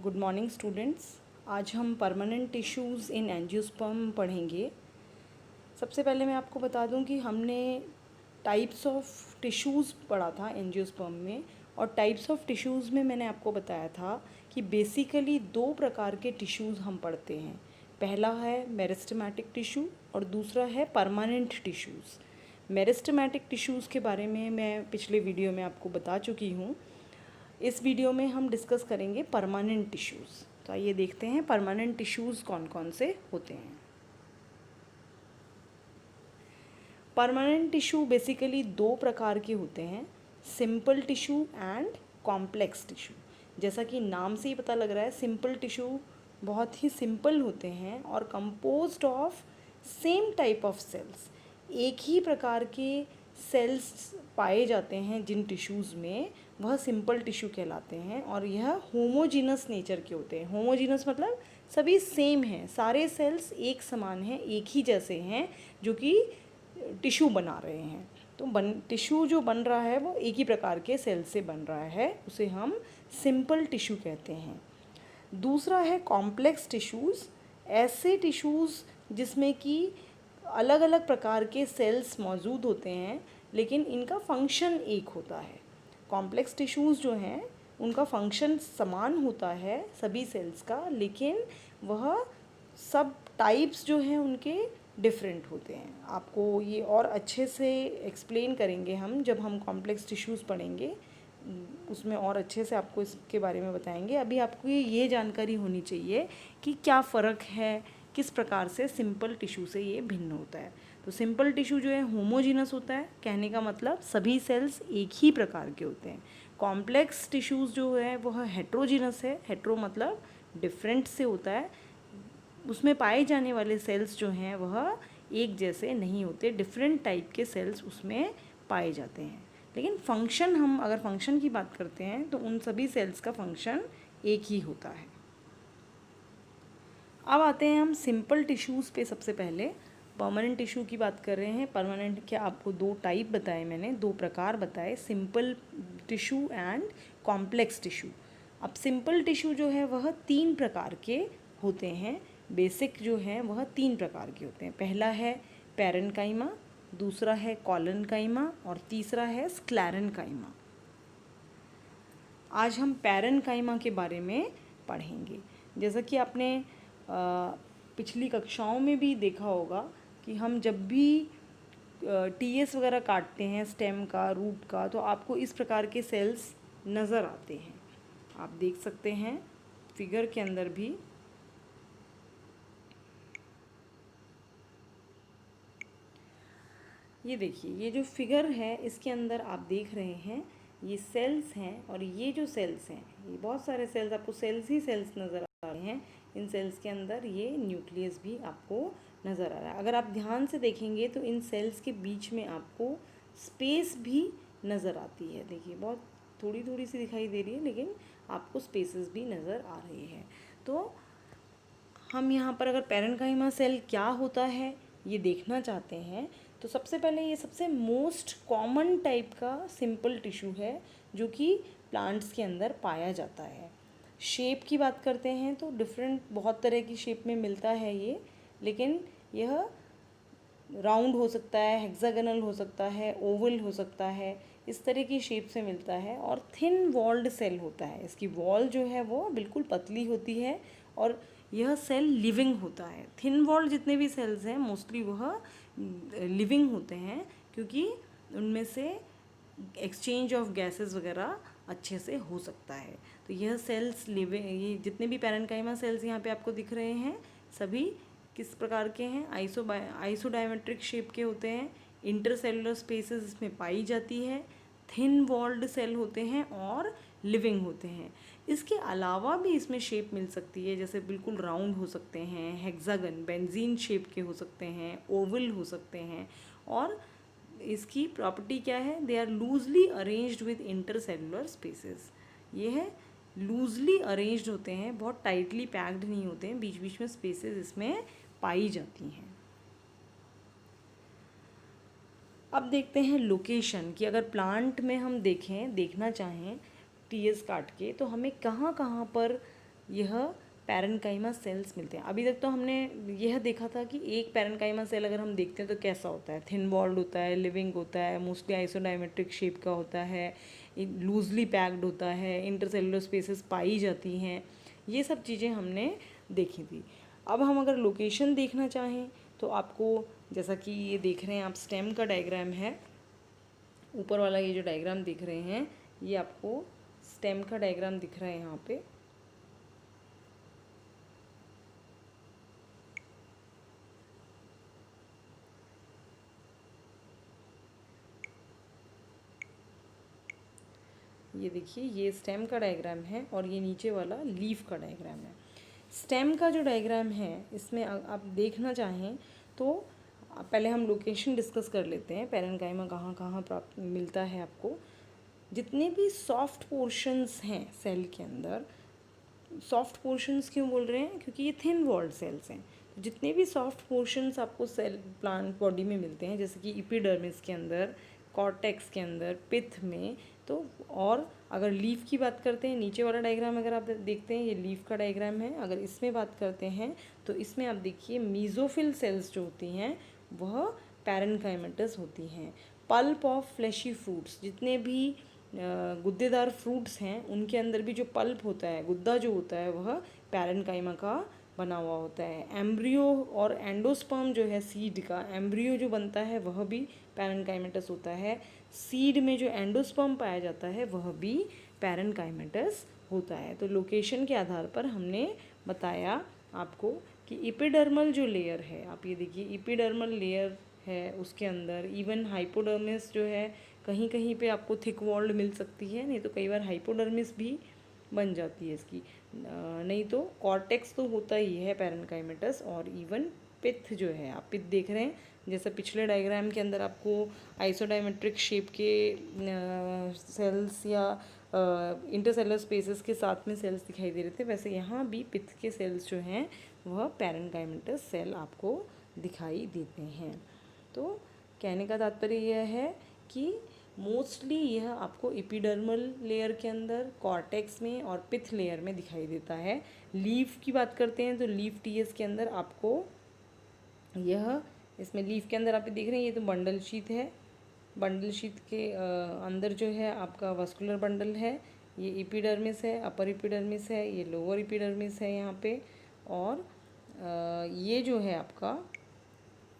Good morning students. आज हम permanent tissues इन angiosperm पढ़ेंगे। सबसे पहले मैं आपको बता दूं कि हमने टाइप्स ऑफ टिश्यूज़ पढ़ा था एंजियोस्पर्म में, और टाइप्स ऑफ टिश्यूज़ में मैंने आपको बताया था कि बेसिकली दो प्रकार के टिश्यूज़ हम पढ़ते हैं। पहला है मेरिस्टेमेटिक टिश्यू और दूसरा है परमानेंट टिश्यूज़। मेरिस्टेमेटिक टिश्यूज़ के बारे में मैं पिछले वीडियो में आपको बता चुकी हूँ। इस वीडियो में हम डिस्कस करेंगे परमानेंट टिश्यूज़। तो आइए देखते हैं परमानेंट टिश्यूज़ कौन कौन से होते हैं। परमानेंट टिश्यू बेसिकली दो प्रकार के होते हैं, simple tissue and complex tissue. जैसा कि नाम से ही पता लग रहा है, सिंपल टिश्यू बहुत ही सिंपल होते हैं और composed of same type of cells. एक ही प्रकार के सेल्स पाए जाते हैं जिन टिश्यूज़ में, वह सिंपल टिश्यू कहलाते हैं। और यह होमोजीनस नेचर के होते हैं। होमोजीनस मतलब सभी सेम हैं, सारे सेल्स एक समान हैं, एक ही जैसे हैं, जो कि टिश्यू बना रहे हैं। तो टिश्यू जो बन रहा है वो एक ही प्रकार के सेल से बन रहा है, उसे हम सिंपल टिश्यू कहते हैं। दूसरा है कॉम्प्लेक्स टिश्यूज़। ऐसे टिश्यूज़ जिसमें कि अलग अलग प्रकार के सेल्स मौजूद होते हैं, लेकिन इनका फंक्शन एक होता है। कॉम्प्लेक्स टिश्यूज़ जो हैं उनका फंक्शन समान होता है सभी सेल्स का, लेकिन वह सब टाइप्स जो हैं उनके डिफरेंट होते हैं। आपको ये और अच्छे से एक्सप्लेन करेंगे हम जब हम कॉम्प्लेक्स टिश्यूज़ पढ़ेंगे, उसमें और अच्छे से आपको इसके बारे में बताएंगे। अभी आपको ये जानकारी होनी चाहिए कि क्या फ़र्क है, किस प्रकार से सिंपल टिश्यू से ये भिन्न होता है। तो सिंपल टिश्यू जो है होमोजीनस होता है, कहने का मतलब सभी सेल्स एक ही प्रकार के होते हैं। कॉम्प्लेक्स टिश्यूज़ जो है वह हेट्रोजीनस है। हेट्रो मतलब डिफरेंट से होता है, उसमें पाए जाने वाले सेल्स जो हैं वह एक जैसे नहीं होते, डिफरेंट टाइप के सेल्स उसमें पाए जाते हैं। लेकिन फंक्शन, हम अगर फंक्शन की बात करते हैं तो उन सभी सेल्स का फंक्शन एक ही होता है। अब आते हैं हम सिंपल टिश्यूज़ पे। सबसे पहले परमानेंट टिश्यू की बात कर रहे हैं। परमानेंट क्या, आपको दो टाइप बताए मैंने, दो प्रकार बताए, simple tissue and complex tissue. अब सिंपल टिश्यू जो है वह तीन प्रकार के होते हैं। बेसिक जो है वह तीन प्रकार के होते हैं। पहला है पैरेन्काइमा, दूसरा है कॉलनकाइमा और तीसरा है स्क्लेरेन्काइमा। आज हम पैरेन्काइमा के बारे में पढ़ेंगे। जैसा कि आपने पिछली कक्षाओं में भी देखा होगा कि हम जब भी टीएस वगैरह काटते हैं, स्टेम का, रूट का, तो आपको इस प्रकार के सेल्स नज़र आते हैं। आप देख सकते हैं फिगर के अंदर भी। ये देखिए, ये जो फिगर है इसके अंदर आप देख रहे हैं ये सेल्स हैं, और ये जो सेल्स हैं, ये बहुत सारे सेल्स, आपको सेल्स ही सेल्स नज़र आ रहे हैं। इन सेल्स के अंदर ये न्यूक्लियस भी आपको नज़र आ रहा है। अगर आप ध्यान से देखेंगे तो इन सेल्स के बीच में आपको स्पेस भी नज़र आती है। देखिए, बहुत थोड़ी थोड़ी सी दिखाई दे रही है, लेकिन आपको स्पेसेस भी नज़र आ रही है। तो हम यहाँ पर अगर पैरेन्काइमा सेल क्या होता है ये देखना चाहते हैं, तो सबसे पहले ये सबसे मोस्ट कॉमन टाइप का सिंपल टिश्यू है जो कि प्लांट्स के अंदर पाया जाता है। शेप की बात करते हैं तो डिफरेंट, बहुत तरह की शेप में मिलता है ये, लेकिन यह राउंड हो सकता है, हेक्सागोनल हो सकता है, ओवल हो सकता है, इस तरह की शेप से मिलता है। और थिन वॉल्ड सेल होता है, इसकी वॉल जो है वो बिल्कुल पतली होती है, और यह सेल लिविंग होता है। थिन वॉल्ड जितने भी सेल्स हैं मोस्टली वह लिविंग होते हैं, क्योंकि उनमें से एक्सचेंज ऑफ गैसेस वगैरह अच्छे से हो सकता है। तो यह सेल्स लिविंग, ये जितने भी पैरेन्काइमा सेल्स यहाँ पे आपको दिख रहे हैं सभी किस प्रकार के हैं, आइसोडायमेट्रिक शेप के होते हैं। इंटरसेलुलर स्पेसेस इसमें पाई जाती है, थिन वॉल्ड सेल होते हैं और लिविंग होते हैं। इसके अलावा भी इसमें शेप मिल सकती है, जैसे बिल्कुल राउंड हो सकते हैं, हेक्सागन बेंजीन शेप के हो सकते हैं, ओवल हो सकते हैं। और इसकी प्रॉपर्टी क्या है, they are loosely arranged with intercellular spaces. ये है लूजली अरेंज्ड होते हैं, बहुत टाइटली पैक्ड नहीं होते हैं, बीच बीच में स्पेसेस इसमें पाई जाती हैं। अब देखते हैं लोकेशन कि अगर प्लांट में हम देखना चाहें टीएस काट के, तो हमें कहाँ कहाँ पर यह पैरेन्काइमा सेल्स मिलते हैं। अभी तक तो हमने यह देखा था कि एक पैरेन्काइमा सेल अगर हम देखते हैं तो कैसा होता है, थिन वॉल्ड होता है, लिविंग होता है, मोस्टली आइसोडायमेट्रिक शेप का होता है, लूजली पैक्ड होता है, इंटरसेलुलर स्पेसेस पाई जाती हैं, ये सब चीज़ें हमने देखी थी। अब हम अगर लोकेशन देखना चाहें तो आपको, जैसा कि ये देख रहे हैं आप, स्टेम का डायग्राम है, ऊपर वाला ये जो डायग्राम दिख रहे हैं ये आपको स्टेम का डायग्राम दिख रहा है यहाँ पे। ये देखिए, ये स्टेम का डायग्राम है और ये नीचे वाला लीफ का डायग्राम है। स्टेम का जो डायग्राम है इसमें आप देखना चाहें तो पहले हम लोकेशन डिस्कस कर लेते हैं, पैरेन्काइमा कहाँ कहाँ प्राप्त मिलता है आपको। जितने भी सॉफ्ट पोर्शंस हैं सेल के अंदर, सॉफ्ट पोर्शंस क्यों बोल रहे हैं, क्योंकि ये थिन वॉल्ड सेल्स हैं, तो जितने भी सॉफ्ट पोर्शंस आपको सेल प्लांट बॉडी में मिलते हैं, जैसे कि इपिडर्मिस के अंदर, कॉर्टेक्स के अंदर, पिथ में, तो और अगर लीफ की बात करते हैं, नीचे वाला डायग्राम अगर आप देखते हैं ये लीफ का डायग्राम है, अगर इसमें बात करते हैं तो इसमें आप देखिए मीज़ोफिल सेल्स जो होती हैं वह पैरेन्काइमेटस होती हैं। पल्प ऑफ फ्लैशी फ्रूट्स, जितने भी गुद्देदार फ्रूट्स हैं उनके अंदर भी जो पल्प होता है, गुद्दा जो होता है, वह पैरेन्काइमा का बना हुआ होता है। एम्ब्रियो और एंडोस्पर्म जो है सीड का, एम्ब्रियो जो बनता है वह भी पैरेन्काइमेटस होता है। सीड में जो एंडोस्पर्म पाया जाता है वह भी पैरेन्काइमेटस होता है। तो लोकेशन के आधार पर हमने बताया आपको कि इपिडर्मल जो लेयर है, आप ये देखिए इपिडर्मल लेयर है, उसके अंदर इवन हाइपोडर्मिस जो है, कहीं कहीं पे आपको थिक वॉल्ड मिल सकती है, नहीं तो कई बार हाइपोडर्मिस भी बन जाती है इसकी, नहीं तो कॉर्टेक्स तो होता ही है पैरेन्काइमेटस, और इवन पिथ जो है, आप पिथ देख रहे हैं, जैसे पिछले डायग्राम के अंदर आपको आइसोडायमेट्रिक शेप के सेल्स या इंटरसेलुलर स्पेसेस के साथ में सेल्स दिखाई दे रहे थे, वैसे यहाँ भी पिथ के सेल्स जो हैं वह पैरेन्काइमेटस सेल आपको दिखाई देते हैं। तो कहने का तात्पर्य यह है कि मोस्टली यह आपको एपिडर्मल लेयर के अंदर, कॉर्टेक्स में और पिथ लेयर में दिखाई देता है। लीफ की बात करते हैं तो लीफ टीएस के अंदर आपको यह, इसमें लीफ के अंदर आप देख रहे हैं ये तो बंडल शीथ है, बंडल शीथ के अंदर जो है आपका वास्कुलर बंडल है, ये एपिडर्मिस है, अपर एपिडर्मिस है, ये लोअर एपिडर्मिस है यहाँ पे, और ये जो है आपका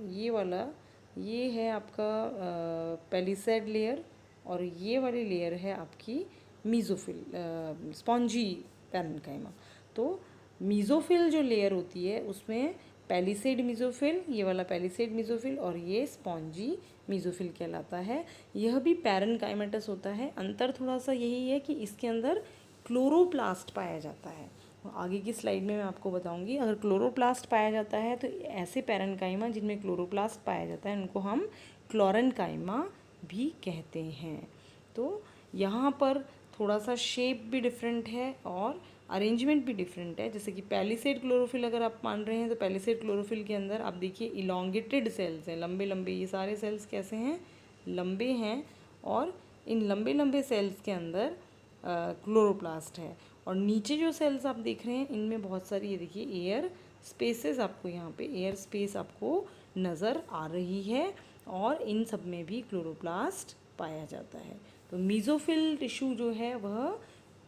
ये वाला, ये है आपका पेलिसेड लेयर, और ये वाली लेयर है आपकी मीज़ोफिल स्पॉन्जी पैरेन्काइमा। तो मीज़ोफिल जो लेयर होती है उसमें पेलिसेड मीज़ोफिल, ये वाला पेलिसेड मीज़ोफिल, और ये स्पॉन्जी मीज़ोफिल कहलाता है। यह भी पैरेन्काइमेटस होता है। अंतर थोड़ा सा यही है कि इसके अंदर क्लोरोप्लास्ट पाया जाता है, आगे की स्लाइड में मैं आपको बताऊंगी। अगर क्लोरोप्लास्ट पाया जाता है तो ऐसे पैरेन्काइमा जिनमें क्लोरोप्लास्ट पाया जाता है उनको हम क्लोरेन्काइमा भी कहते हैं। तो यहाँ पर थोड़ा सा शेप भी डिफरेंट है और अरेंजमेंट भी डिफरेंट है। जैसे कि पैलिसेड क्लोरोफिल अगर आप मान रहे हैं तो पैलिसेड क्लोरोफिल के अंदर आप देखिए इलोंगेटेड सेल्स हैं, लंबे लंबे, ये सारे सेल्स कैसे हैं, लंबे हैं, और इन लंबे लंबे सेल्स के अंदर क्लोरोप्लास्ट है। और नीचे जो सेल्स आप देख रहे हैं इनमें बहुत सारी, ये देखिए एयर स्पेसेस, आपको यहाँ पे एयर स्पेस आपको नज़र आ रही है, और इन सब में भी क्लोरोप्लास्ट पाया जाता है। तो मीज़ोफिल टिश्यू जो है वह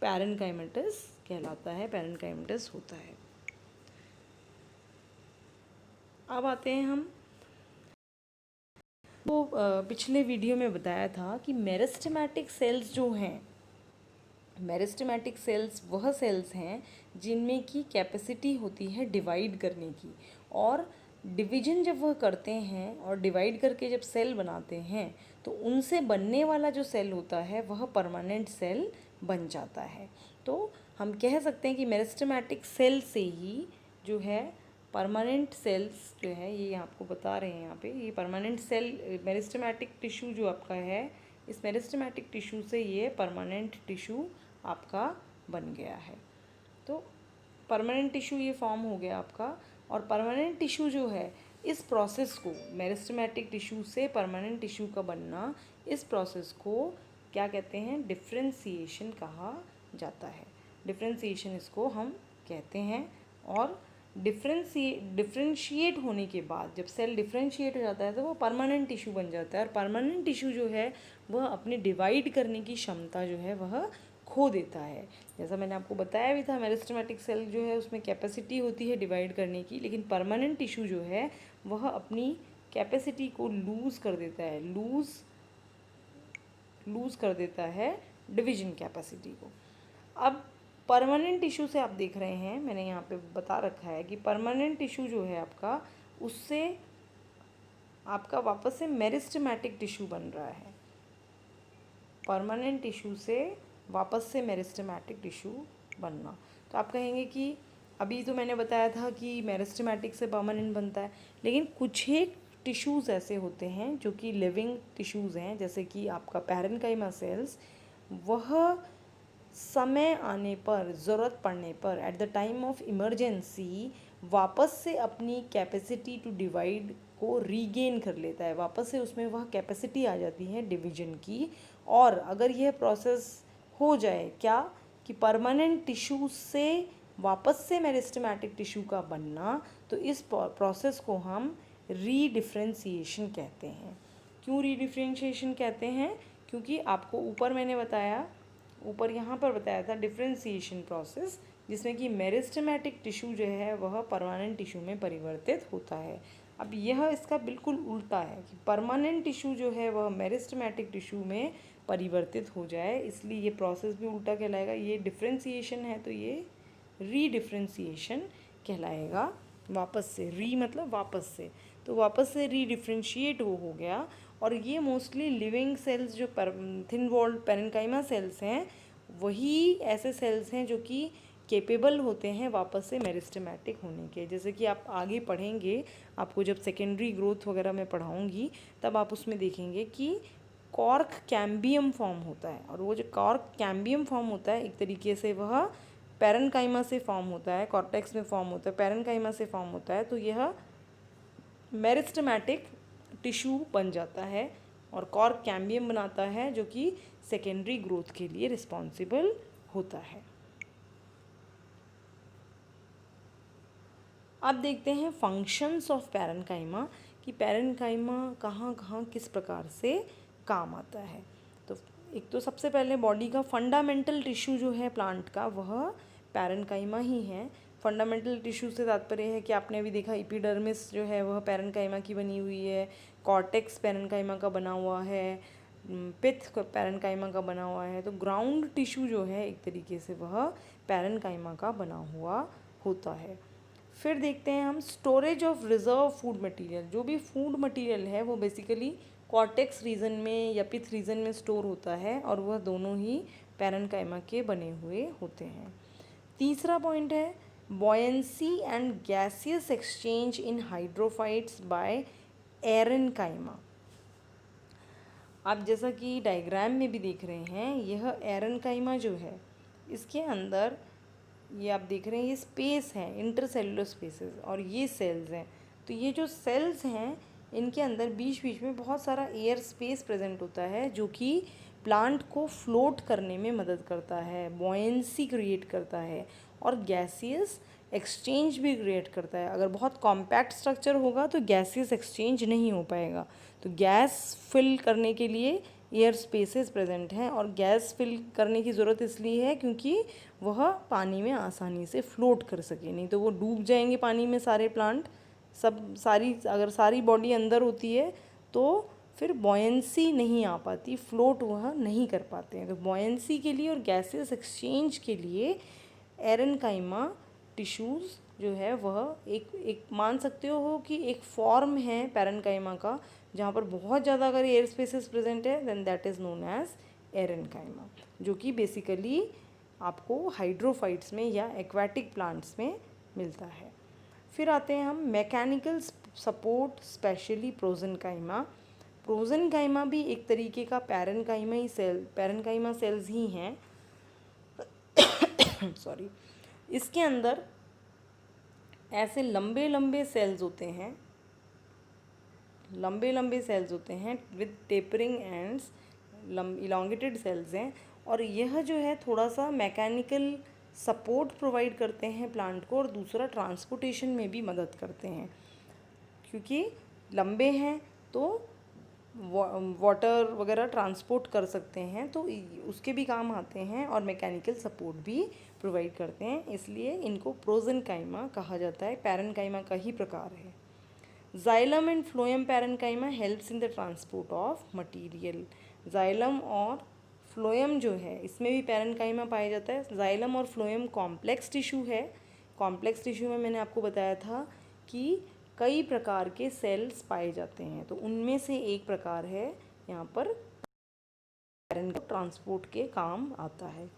पैरेन्काइमेटस कहलाता है, पैरेन्काइमेटस होता है। अब आते हैं हम, तो पिछले वीडियो में बताया था कि मेरिस्टेमेटिक सेल्स जो हैं, मेरिस्टेमेटिक सेल्स वह सेल्स हैं जिनमें की कैपेसिटी होती है डिवाइड करने की, और डिवीजन जब वह करते हैं और डिवाइड करके जब सेल बनाते हैं तो उनसे बनने वाला जो सेल होता है वह परमानेंट सेल बन जाता है। तो हम कह सकते हैं कि मेरिस्टेमेटिक सेल से ही जो है परमानेंट सेल्स जो है, ये आपको बता रहे हैं यहाँ पे, ये परमानेंट सेल, मेरिस्टेमेटिक टिश्यू जो आपका है, इस मेरिस्टेमेटिक टिश्यू से ये परमानेंट टिश्यू आपका बन गया है। तो परमानेंट टिश्यू ये फॉर्म हो गया आपका। और परमानेंट टिश्यू जो है, इस प्रोसेस को, मेरिस्टेमेटिक टिश्यू से परमानेंट टिश्यू का बनना, इस प्रोसेस को क्या कहते हैं, डिफरेंशिएशन कहा जाता है। डिफरेंशिएशन इसको हम कहते हैं। और डिफ्रेंशिएट होने के बाद, जब सेल डिफ्रेंशिएट हो जाता है तो वो परमानेंट टिश्यू बन जाता है। और परमानेंट टिश्यू जो है वह अपने डिवाइड करने की क्षमता जो है वह खो देता है। जैसा मैंने आपको बताया भी था, मेरिस्टेमेटिक सेल जो है उसमें कैपेसिटी होती है डिवाइड करने की, लेकिन परमानेंट टिश्यू जो है वह अपनी कैपेसिटी को लूज़ कर देता है, लूज़ कर देता है डिवीजन कैपेसिटी को। अब परमानेंट टिश्यू से आप देख रहे हैं, मैंने यहाँ पे बता रखा है कि परमानेंट टिश्यू जो है आपका, उससे आपका वापस से मेरिस्टेमेटिक टिश्यू बन रहा है। परमानेंट टिश्यू से वापस से मेरिस्टेमेटिक टिश्यू बनना। तो आप कहेंगे कि अभी तो मैंने बताया था कि मेरिस्टेमेटिक से परमानेंट बनता है, लेकिन कुछ एक टिश्यूज़ ऐसे होते हैं जो कि लिविंग टिश्यूज़ हैं, जैसे कि आपका पैरेन्काइमा सेल्स, वह समय आने पर, ज़रूरत पड़ने पर, at the time of emergency वापस से अपनी कैपेसिटी टू डिवाइड को रीगेन कर लेता है। वापस से उसमें वह कैपेसिटी आ जाती है डिवीजन की। और अगर यह प्रोसेस हो जाए क्या, कि परमानेंट टिश्यू से वापस से मेरिस्टेमेटिक टिश्यू का बनना, तो इस प्रोसेस को हम रीडिफ्रेंशिएशन कहते हैं। क्यों रीडिफ्रेंशिएशन कहते हैं? क्योंकि आपको ऊपर मैंने बताया, ऊपर यहाँ पर बताया था डिफ्रेंशिएशन प्रोसेस, जिसमें कि मेरिस्टेमेटिक टिश्यू जो है वह परमानेंट टिश्यू में परिवर्तित होता है। अब यह इसका बिल्कुल उल्टा है कि परमानेंट टिश्यू जो है वह मेरिस्टेमेटिक टिश्यू में परिवर्तित हो जाए, इसलिए ये प्रोसेस भी उल्टा कहलाएगा। ये डिफ्रेंशिएशन है तो ये रीडिफ्रेंशिएशन कहलाएगा। वापस से, री मतलब वापस से, तो वापस से रीडिफ्रेंशिएट वो हो गया। और ये मोस्टली लिविंग सेल्स जो थिन वॉल्ड पैरेन्काइमा सेल्स हैं, वही ऐसे सेल्स हैं जो कि केपेबल होते हैं वापस से मेरिस्टेमेटिक होने के। जैसे कि आप आगे पढ़ेंगे, आपको जब सेकेंडरी ग्रोथ वगैरह मैं पढ़ाऊँगी तब आप उसमें देखेंगे कि कॉर्क कैम्बियम फॉर्म होता है। और वो जो कॉर्क कैम्बियम फॉर्म होता है, एक तरीके से वह पैरेन्काइमा से फॉर्म होता है, कॉर्टेक्स में फॉर्म होता है, पैरेन्काइमा से फॉर्म होता है, तो यह मेरिस्टेमेटिक टिश्यू बन जाता है और कॉर्क कैम्बियम बनाता है, जो कि सेकेंडरी ग्रोथ के लिए रिस्पॉन्सिबल होता है। अब देखते हैं फंक्शंस ऑफ पैरेन्काइमा, कि पैरेन्काइमा कहाँ कहाँ किस प्रकार से काम आता है। तो एक तो सबसे पहले बॉडी का फंडामेंटल टिश्यू जो है प्लांट का, वह पैरेन्काइमा ही है। फंडामेंटल टिश्यू से तात्पर्य है कि आपने अभी देखा एपिडर्मिस जो है वह पैरेन्काइमा की बनी हुई है, कॉर्टेक्स पैरेन्काइमा का बना हुआ है, पिथ पैरेन्काइमा का बना हुआ है। तो ग्राउंड टिश्यू जो है एक तरीके से वह पैरेन्काइमा का बना हुआ होता है। फिर देखते हैं हम storage of reserve food material. जो भी फूड मटेरियल है वो बेसिकली कॉर्टेक्स रीजन में या पिथ रीजन में स्टोर होता है, और वह दोनों ही पैरेन्काइमा के बने हुए होते हैं। तीसरा पॉइंट है buoyancy and gaseous exchange in hydrophytes by aerenchyma. आप जैसा कि डायग्राम में भी देख रहे हैं, यह एरेन्काइमा जो है, इसके अंदर ये आप देख रहे हैं ये स्पेस है, इंटरसेलुलर स्पेसेस, और ये सेल्स हैं। तो ये जो सेल्स हैं इनके अंदर बीच बीच में बहुत सारा एयर स्पेस प्रेजेंट होता है, जो कि प्लांट को फ्लोट करने में मदद करता है, बॉयंसी क्रिएट करता है, और गैसियस एक्सचेंज भी क्रिएट करता है। अगर बहुत कॉम्पैक्ट स्ट्रक्चर होगा तो गैसियस एक्सचेंज नहीं हो पाएगा। तो गैस फिल करने के लिए एयर स्पेसेस प्रेजेंट हैं, और गैस फिल करने की ज़रूरत इसलिए है क्योंकि वह पानी में आसानी से फ्लोट कर सके, नहीं तो वो डूब जाएंगे पानी में सारे प्लांट। अगर सारी बॉडी अंदर होती है तो फिर बॉयंसी नहीं आ पाती, फ्लोट वह नहीं कर पाते हैं। तो बॉयंसी के लिए और गैसेस एक्सचेंज के लिए एरेन्काइमा टिश्यूज़ जो है वह एक मान सकते हो कि एक फॉर्म है पैरेन्काइमा का, जहाँ पर बहुत ज़्यादा अगर एयर स्पेसेस प्रेजेंट है then that is known as aerenchyma, जो कि बेसिकली आपको हाइड्रोफाइट्स में या एक्वाटिक प्लांट्स में मिलता है। फिर आते हैं हम मैकेनिकल सपोर्ट, स्पेशली प्रोजेनकाइमा। प्रोजेनकाइमा भी एक तरीके का पैरेन्काइमा सेल्स ही हैं सॉरी। इसके अंदर ऐसे लंबे लंबे सेल्स होते हैं, with tapering ends, elongated cells हैं। और यह जो है थोड़ा सा मैकेनिकल सपोर्ट प्रोवाइड करते हैं प्लांट को, और दूसरा ट्रांसपोर्टेशन में भी मदद करते हैं, क्योंकि लंबे हैं तो वाटर वगैरह ट्रांसपोर्ट कर सकते हैं, तो उसके भी काम आते हैं, और मैकेनिकल सपोर्ट भी प्रोवाइड करते हैं। इसलिए इनको प्रोजेनकाइमा कहा जाता है, पैरेनकाइमा का ही प्रकार है। Xylem and phloem parenchyma helps in the transport of material. Xylem और फ्लोएम जो है इसमें भी पैरेनकाइमा पाया जाता है। जाइलम और फ्लोएम कॉम्प्लेक्स टिश्यू है। कॉम्प्लेक्स टिश्यू में मैंने आपको बताया था कि कई प्रकार के सेल्स पाए जाते हैं, तो उनमें से एक प्रकार है यहाँ पर पैरेन को ट्रांसपोर्ट के काम आता है।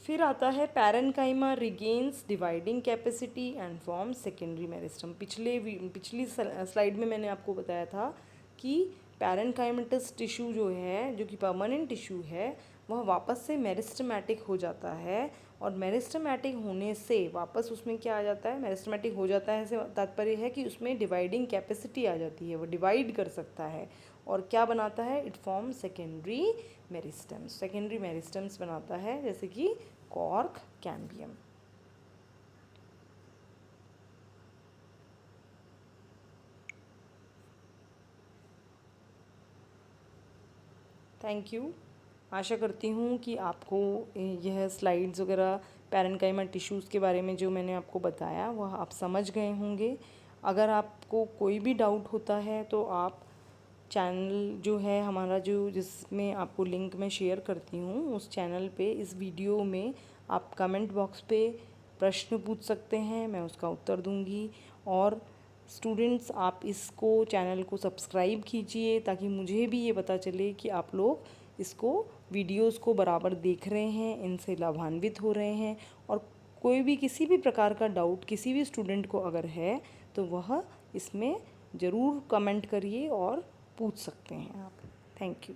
फिर आता है parenchyma regains dividing capacity and form secondary meristem. पिछली स्लाइड में मैंने आपको बताया था कि पैरेनकाइमेटस टिश्यू जो है, जो कि परमानेंट टिश्यू है, वह वापस से मेरिस्टमैटिक हो जाता है, और मेरिस्टमैटिक होने से वापस उसमें क्या आ जाता है, मेरिस्टमैटिक हो जाता है से तात्पर्य है कि उसमें डिवाइडिंग कैपेसिटी आ जाती है, वो डिवाइड कर सकता है, और क्या बनाता है, it form secondary meristems. Secondary meristems बनाता है, जैसे कि कॉर्क, कैम्बियम। Thank you. आशा करती हूँ कि आपको यह स्लाइड्स वगैरह पैरेनकाइमा टिश्यूज़ के बारे में जो मैंने आपको बताया वह आप समझ गए होंगे। अगर आपको कोई भी डाउट होता है तो आप चैनल जो है हमारा, जो जिसमें आपको लिंक मैं शेयर करती हूँ, उस चैनल पे इस वीडियो में आप कमेंट बॉक्स पे प्रश्न पूछ सकते हैं, मैं उसका उत्तर दूँगी। और स्टूडेंट्स, आप इसको चैनल को सब्सक्राइब कीजिए ताकि मुझे भी ये पता चले कि आप लोग इसको वीडियोस को बराबर देख रहे हैं, इनसे लाभान्वित हो रहे हैं। और कोई भी किसी भी प्रकार का डाउट किसी भी स्टूडेंट को अगर है तो वह इसमें ज़रूर कमेंट करिए और पूछ सकते हैं आप। Thank you.